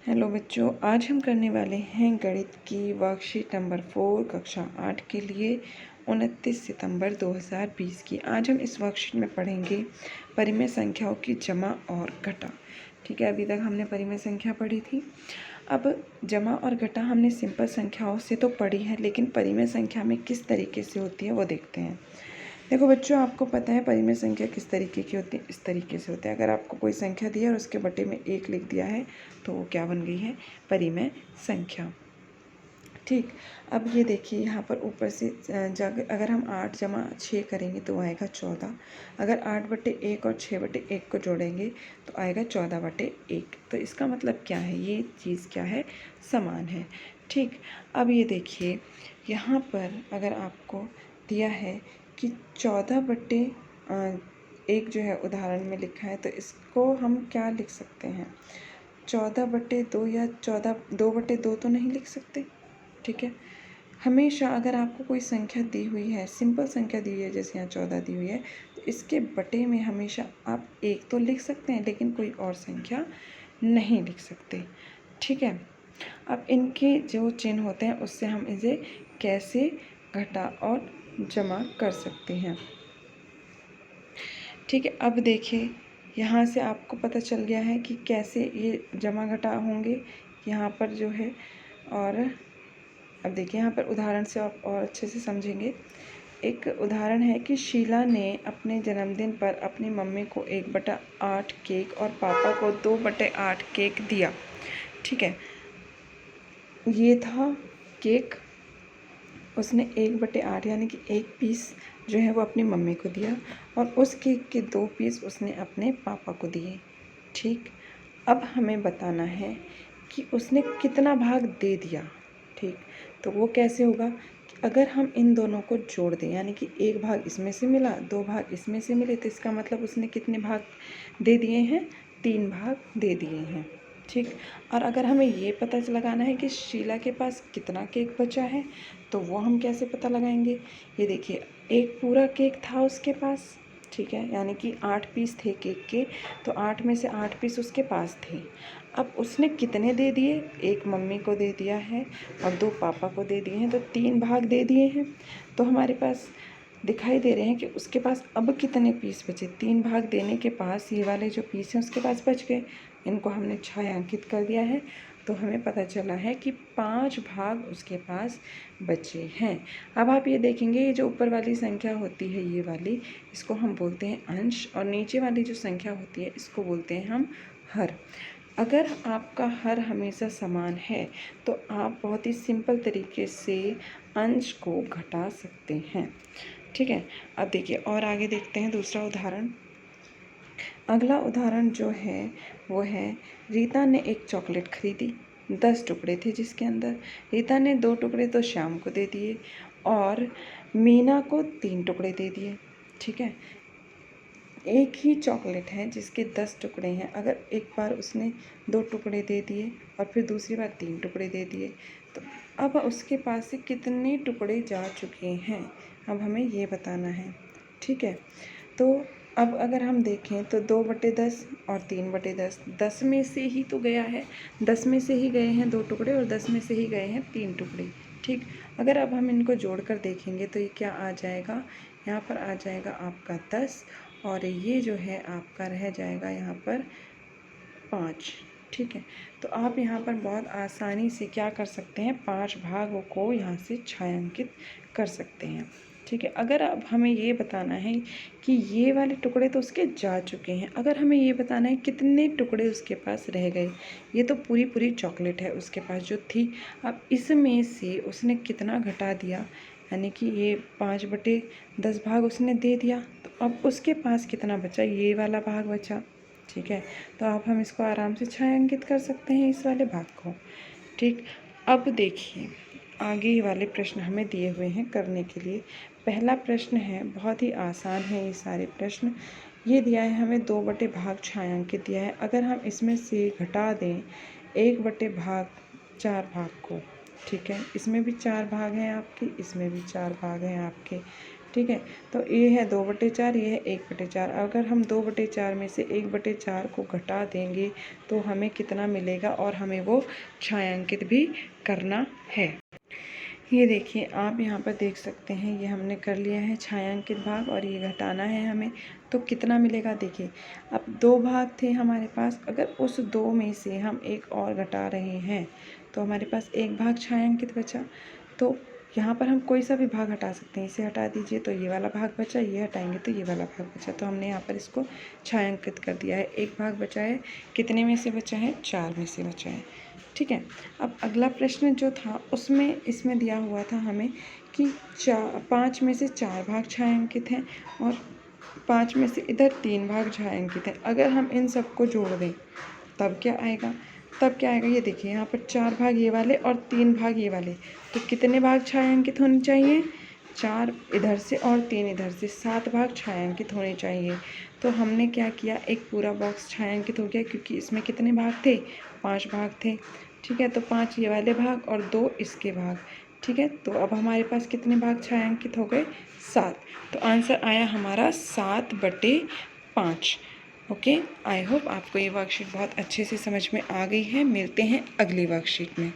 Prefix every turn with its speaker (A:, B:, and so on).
A: Hello बच्चों, आज हम करने वाले हैं गणित की वर्कशीट नंबर 4 कक्षा 8 के लिए 29 सितंबर 2020 की। आज हम इस वर्कशीट में पढ़ेंगे परिमेय संख्याओं की जमा और घटा। ठीक है, अभी तक हमने परिमेय संख्या पढ़ी थी। अब जमा और घटा हमने सिंपल संख्याओं से तो पढ़ी है, लेकिन परिमेय संख्या में किस तरीके से होती है वो देखते हैं। देखो बच्चों, आपको पता है परिमेय संख्या किस तरीके की होती है। इस तरीके से होती है, अगर आपको कोई संख्या दी है और उसके बटे में 1 लिख दिया है तो वो क्या बन गई है, परिमेय संख्या। ठीक, अब ये देखिए यहाँ पर ऊपर से अगर हम 8 जमा 6 करेंगे तो आएगा 14। अगर 8/1 और 6/1 को जोड़ेंगे तो आएगा 14/1। तो इसका मतलब क्या है, ये चीज़ क्या है, समान है। ठीक, अब ये देखिए यहाँ पर अगर आपको दिया है कि 14/1 जो है उदाहरण में लिखा है, तो इसको हम क्या लिख सकते हैं, 14/2 या 2/2 तो नहीं लिख सकते। ठीक है, हमेशा अगर आपको कोई संख्या दी हुई है, सिंपल संख्या दी हुई है, जैसे यहाँ 14 दी हुई है, तो इसके बटे में हमेशा आप 1 तो लिख सकते हैं, लेकिन कोई और संख्या नहीं लिख सकते। ठीक है, अब इनके जो चिन्ह होते हैं उससे हम इसे कैसे घटा और जमा कर सकते हैं। ठीक है, अब देखिए यहाँ से आपको पता चल गया है कि कैसे ये जमा घटा होंगे यहाँ पर जो है। और अब देखिए यहाँ पर उदाहरण से आप और अच्छे से समझेंगे। एक उदाहरण है कि शीला ने अपने जन्मदिन पर अपनी मम्मी को 1/8 केक और पापा को 2/8 केक दिया। ठीक है, ये था केक, उसने 1/8 यानी कि 1 पीस जो है वो अपनी मम्मी को दिया और उस केक के 2 पीस उसने अपने पापा को दिए। ठीक, अब हमें बताना है कि उसने कितना भाग दे दिया। ठीक, तो वो कैसे होगा कि अगर हम इन दोनों को जोड़ दें, यानी कि 1 भाग इसमें से मिला, 2 भाग इसमें से मिले, तो इसका मतलब उसने कितने भाग दे दिए हैं, 3 भाग दे दिए हैं। ठीक, और अगर हमें ये पता लगाना है कि शीला के पास कितना केक बचा है, तो वो हम कैसे पता लगाएंगे। ये देखिए, एक पूरा केक था उसके पास। ठीक है, यानी कि 8 पीस थे केक के, तो 8 में से 8 पीस उसके पास थे। अब उसने कितने दे दिए, 1 मम्मी को दे दिया है और 2 पापा को दे दिए हैं, तो 3 भाग दे दिए हैं। तो हमारे पास दिखाई दे रहे हैं कि उसके पास अब कितने पीस बचे। 3 भाग देने के पास ये वाले जो पीस हैं उसके पास बच गए, इनको हमने छायांकित कर दिया है, तो हमें पता चला है कि 5 भाग उसके पास बचे हैं। अब आप ये देखेंगे, ये जो ऊपर वाली संख्या होती है ये वाली, इसको हम बोलते हैं अंश, और नीचे वाली जो संख्या होती है इसको बोलते हैं हम हर। अगर आपका हर हमेशा समान है तो आप बहुत ही सिंपल तरीके से अंश को घटा सकते हैं। ठीक है, अब देखिए और आगे देखते हैं दूसरा उदाहरण। अगला उदाहरण जो है वो है, रीता ने एक चॉकलेट खरीदी, 10 टुकड़े थे जिसके अंदर। रीता ने 2 टुकड़े तो श्याम को दे दिए और मीना को 3 टुकड़े दे दिए। ठीक है, एक ही चॉकलेट है जिसके 10 टुकड़े हैं। अगर एक बार उसने 2 टुकड़े दे दिए और फिर दूसरी बार 3 टुकड़े दे दिए, तो अब उसके पास से कितने टुकड़े जा चुके हैं, अब हमें ये बताना है। ठीक है, तो अब अगर हम देखें तो 2/10 और 3/10, 10 में से ही तो गया है, 10 में से ही गए हैं 2 टुकड़े और 10 में से ही गए हैं 3 टुकड़े। ठीक, अगर अब हम इनको जोड़कर देखेंगे तो ये क्या आ जाएगा, यहाँ पर आ जाएगा आपका 10 और ये जो है आपका रह जाएगा यहाँ पर 5। ठीक है, तो आप यहाँ पर बहुत आसानी से क्या कर सकते हैं, 5 भागों को यहाँ से छायांकित कर सकते हैं। ठीक है, अगर अब हमें ये बताना है कि ये वाले टुकड़े तो उसके जा चुके हैं, अगर हमें ये बताना है कितने टुकड़े उसके पास रह गए, ये तो पूरी पूरी चॉकलेट है उसके पास जो थी, अब इसमें से उसने कितना घटा दिया, यानी कि ये 5/10 भाग उसने दे दिया, तो अब उसके पास कितना बचा, ये वाला भाग बचा। ठीक है, तो अब हम इसको आराम से छायांकित कर सकते हैं इस वाले भाग को। ठीक, अब देखिए आगे वाले प्रश्न हमें दिए हुए हैं करने के लिए। पहला प्रश्न है, बहुत ही आसान है ये सारे प्रश्न। ये दिया है हमें 2 बटे भाग छायांकित दिया है, अगर हम इसमें से घटा दें 1 बटे भाग 4 भाग को। ठीक है, इसमें भी 4 भाग हैं आपके, इसमें भी 4 भाग हैं आपके। ठीक है। तो ये है 2/4, ये है 1/4। अगर हम 2/4 में से 1/4 को घटा देंगे तो हमें कितना मिलेगा, और हमें वो छायांकित भी करना है। ये देखिए आप यहाँ पर देख सकते हैं, ये हमने कर लिया है छायांकित भाग, और ये घटाना है हमें। तो कितना मिलेगा देखिए, अब 2 भाग थे हमारे पास, अगर उस 2 में से हम एक और घटा रहे हैं तो हमारे पास एक भाग छायांकित बचा। तो यहाँ पर हम कोई सा भी भाग हटा सकते हैं, इसे हटा दीजिए तो ये वाला भाग बचा, ये हटाएंगे तो ये वाला भाग बचा। तो हमने यहाँ पर इसको छायांकित कर दिया है। एक भाग बचा है, कितने में से बचा है, 4 में से बचा है। ठीक है। अब अगला प्रश्न जो था उसमें इसमें दिया हुआ था हमें कि 5 में से 4 भाग छायांकित हैं और 5 में से इधर 3 भाग छायांकित हैं। अगर हम इन सबको जोड़ दें तब क्या आएगा, ये देखिए यहाँ पर 4 भाग ये वाले और 3 भाग ये वाले, तो कितने भाग छायांकित होने चाहिए, 4 इधर से और 3 इधर से, 7 भाग छायांकित होने चाहिए। तो हमने क्या किया, एक पूरा बॉक्स छायांकित हो गया, क्योंकि इसमें कितने भाग थे, 5 भाग थे। ठीक है, तो 5 ये वाले भाग और 2 इसके भाग। ठीक है, तो अब हमारे पास कितने भाग छायांकित हो गए, 7। तो आंसर आया हमारा 7/5। ओके, आई होप आपको ये वर्कशीट बहुत अच्छे से समझ में आ गई है। मिलते हैं अगली वर्कशीट में।